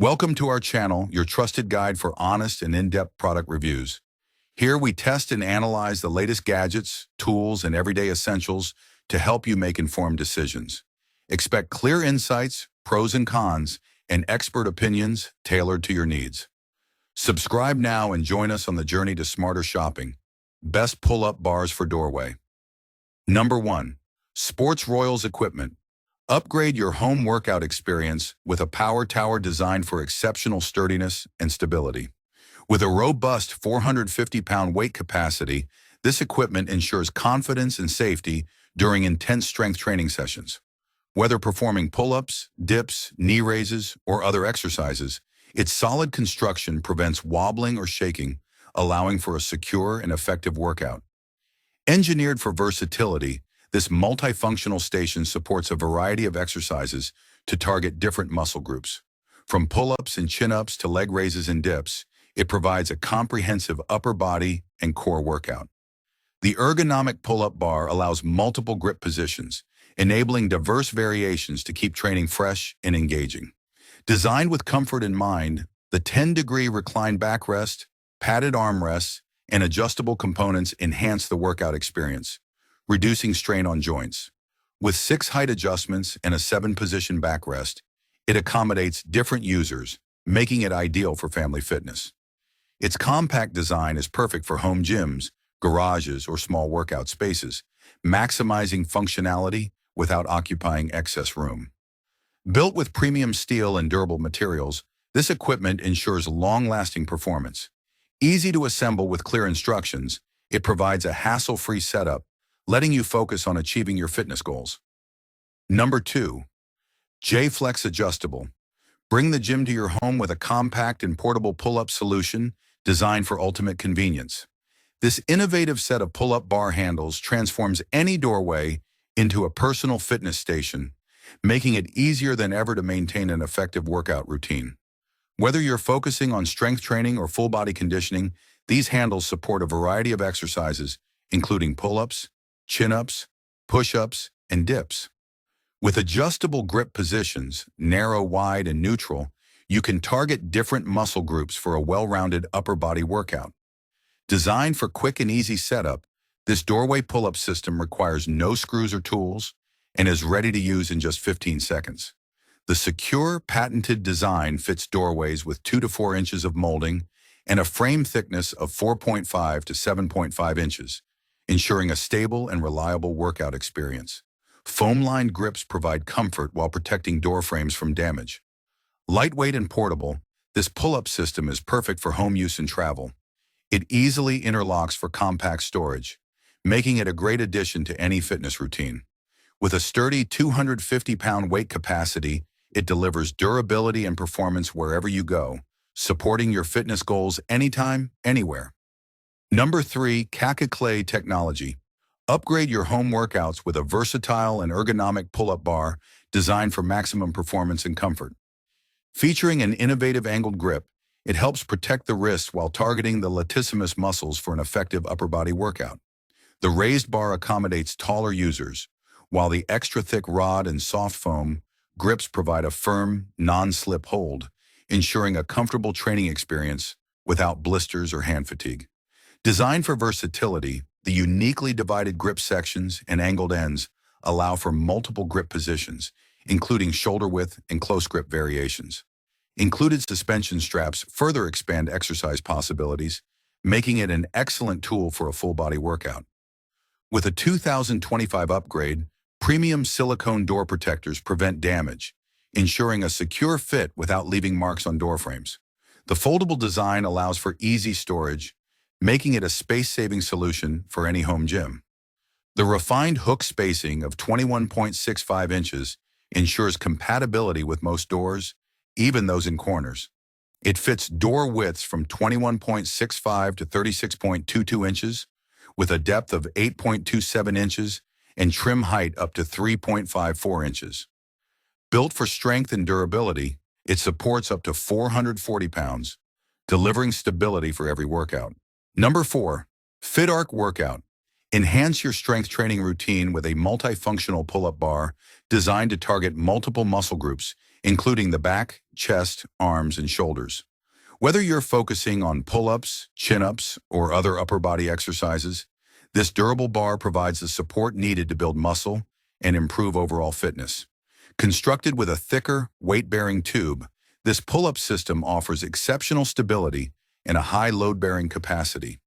Welcome to our channel, your trusted guide for honest and in-depth product reviews. Here we test and analyze the latest gadgets, tools, and everyday essentials to help you make informed decisions. Expect clear insights, pros and cons, and expert opinions tailored to your needs. Subscribe now and join us on the journey to smarter shopping. Best pull-up bars for doorway. Number 1. Sports Royals Equipment. Upgrade your home workout experience with a power tower designed for exceptional sturdiness and stability. With a robust 450-pound weight capacity, this equipment ensures confidence and safety during intense strength training sessions. Whether performing pull-ups, dips, knee raises, or other exercises, its solid construction prevents wobbling or shaking, allowing for a secure and effective workout. Engineered for versatility, this multifunctional station supports a variety of exercises to target different muscle groups. From pull-ups and chin-ups to leg raises and dips, it provides a comprehensive upper body and core workout. The ergonomic pull-up bar allows multiple grip positions, enabling diverse variations to keep training fresh and engaging. Designed with comfort in mind, the 10-degree reclined backrest, padded armrests, and adjustable components enhance the workout experience, reducing strain on joints. With 6 height adjustments and a 7-position backrest, it accommodates different users, making it ideal for family fitness. Its compact design is perfect for home gyms, garages, or small workout spaces, maximizing functionality without occupying excess room. Built with premium steel and durable materials, this equipment ensures long-lasting performance. Easy to assemble with clear instructions, it provides a hassle-free setup, letting you focus on achieving your fitness goals. Number 2. Jayflex Adjustable. Bring the gym to your home with a compact and portable pull-up solution designed for ultimate convenience. This innovative set of pull-up bar handles transforms any doorway into a personal fitness station, making it easier than ever to maintain an effective workout routine. Whether you're focusing on strength training or full-body conditioning, these handles support a variety of exercises, including pull-ups, chin-ups, push-ups, and dips. With adjustable grip positions, narrow, wide, and neutral, you can target different muscle groups for a well-rounded upper body workout. Designed for quick and easy setup, this doorway pull-up system requires no screws or tools and is ready to use in just 15 seconds. The secure, patented design fits doorways with 2 to 4 inches of molding and a frame thickness of 4.5 to 7.5 inches, ensuring a stable and reliable workout experience. Foam-lined grips provide comfort while protecting door frames from damage. Lightweight and portable, this pull-up system is perfect for home use and travel. It easily interlocks for compact storage, making it a great addition to any fitness routine. With a sturdy 250-pound weight capacity, it delivers durability and performance wherever you go, supporting your fitness goals anytime, anywhere. Number 3. KAKICLAY Technology. Upgrade your home workouts with a versatile and ergonomic pull-up bar designed for maximum performance and comfort. Featuring an innovative angled grip, it helps protect the wrists while targeting the latissimus muscles for an effective upper body workout. The raised bar accommodates taller users, while the extra-thick rod and soft foam grips provide a firm, non-slip hold, ensuring a comfortable training experience without blisters or hand fatigue. Designed for versatility, the uniquely divided grip sections and angled ends allow for multiple grip positions, including shoulder width and close grip variations. Included suspension straps further expand exercise possibilities, making it an excellent tool for a full-body workout. With a 2025 upgrade, premium silicone door protectors prevent damage, ensuring a secure fit without leaving marks on door frames. The foldable design allows for easy storage, making it a space-saving solution for any home gym. The refined hook spacing of 21.65 inches ensures compatibility with most doors, even those in corners. It fits door widths from 21.65 to 36.22 inches, with a depth of 8.27 inches and trim height up to 3.54 inches. Built for strength and durability, it supports up to 440 pounds, delivering stability for every workout. Number 4. Fitarc Workout. Enhance your strength training routine with a multifunctional pull-up bar designed to target multiple muscle groups, including the back, chest, arms, and shoulders. Whether you're focusing on pull-ups, chin-ups, or other upper body exercises, this durable bar provides the support needed to build muscle and improve overall fitness. Constructed with a thicker, weight-bearing tube, this pull-up system offers exceptional stability and a high load-bearing capacity.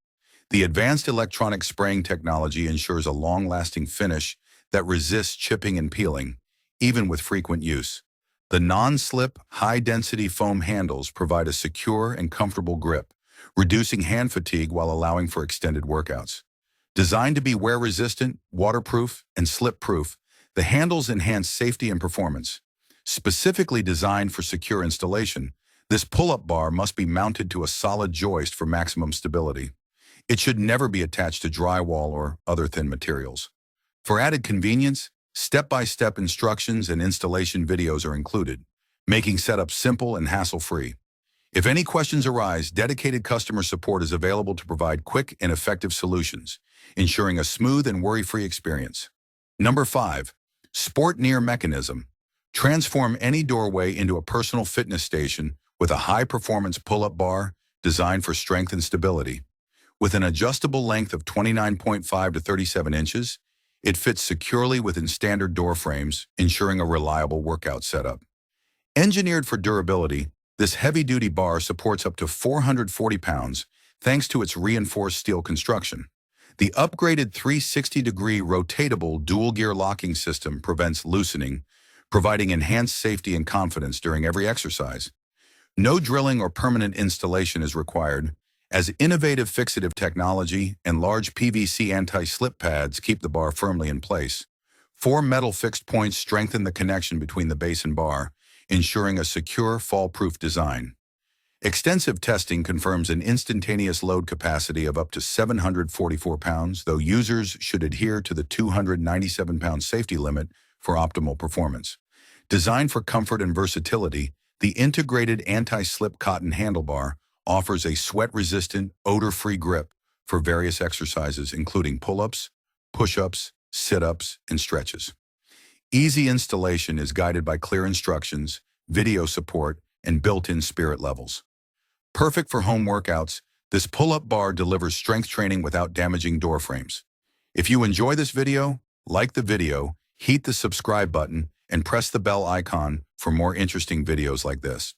The advanced electronic spraying technology ensures a long-lasting finish that resists chipping and peeling, even with frequent use. The non-slip, high-density foam handles provide a secure and comfortable grip, reducing hand fatigue while allowing for extended workouts. Designed to be wear-resistant, waterproof, and slip-proof, the handles enhance safety and performance. Specifically designed for secure installation, this pull-up bar must be mounted to a solid joist for maximum stability. It should never be attached to drywall or other thin materials. For added convenience, step-by-step instructions and installation videos are included, making setup simple and hassle-free. If any questions arise, dedicated customer support is available to provide quick and effective solutions, ensuring a smooth and worry-free experience. Number 5. Sportneer Mechanism. Transform any doorway into a personal fitness station with a high-performance pull-up bar designed for strength and stability. With an adjustable length of 29.5 to 37 inches, it fits securely within standard door frames, ensuring a reliable workout setup. Engineered for durability, this heavy-duty bar supports up to 440 pounds thanks to its reinforced steel construction. The upgraded 360-degree rotatable dual-gear locking system prevents loosening, providing enhanced safety and confidence during every exercise. No drilling or permanent installation is required, as innovative fixative technology and large PVC anti-slip pads keep the bar firmly in place. 4 metal fixed points strengthen the connection between the base and bar, ensuring a secure, fall-proof design. Extensive testing confirms an instantaneous load capacity of up to 744 pounds, though users should adhere to the 297-pound safety limit for optimal performance. Designed for comfort and versatility, the integrated anti-slip cotton handlebar offers a sweat-resistant, odor-free grip for various exercises, including pull-ups, push-ups, sit-ups, and stretches. Easy installation is guided by clear instructions, video support, and built-in spirit levels. Perfect for home workouts, this pull-up bar delivers strength training without damaging door frames. If you enjoy this video, like the video, hit the subscribe button, and press the bell icon for more interesting videos like this.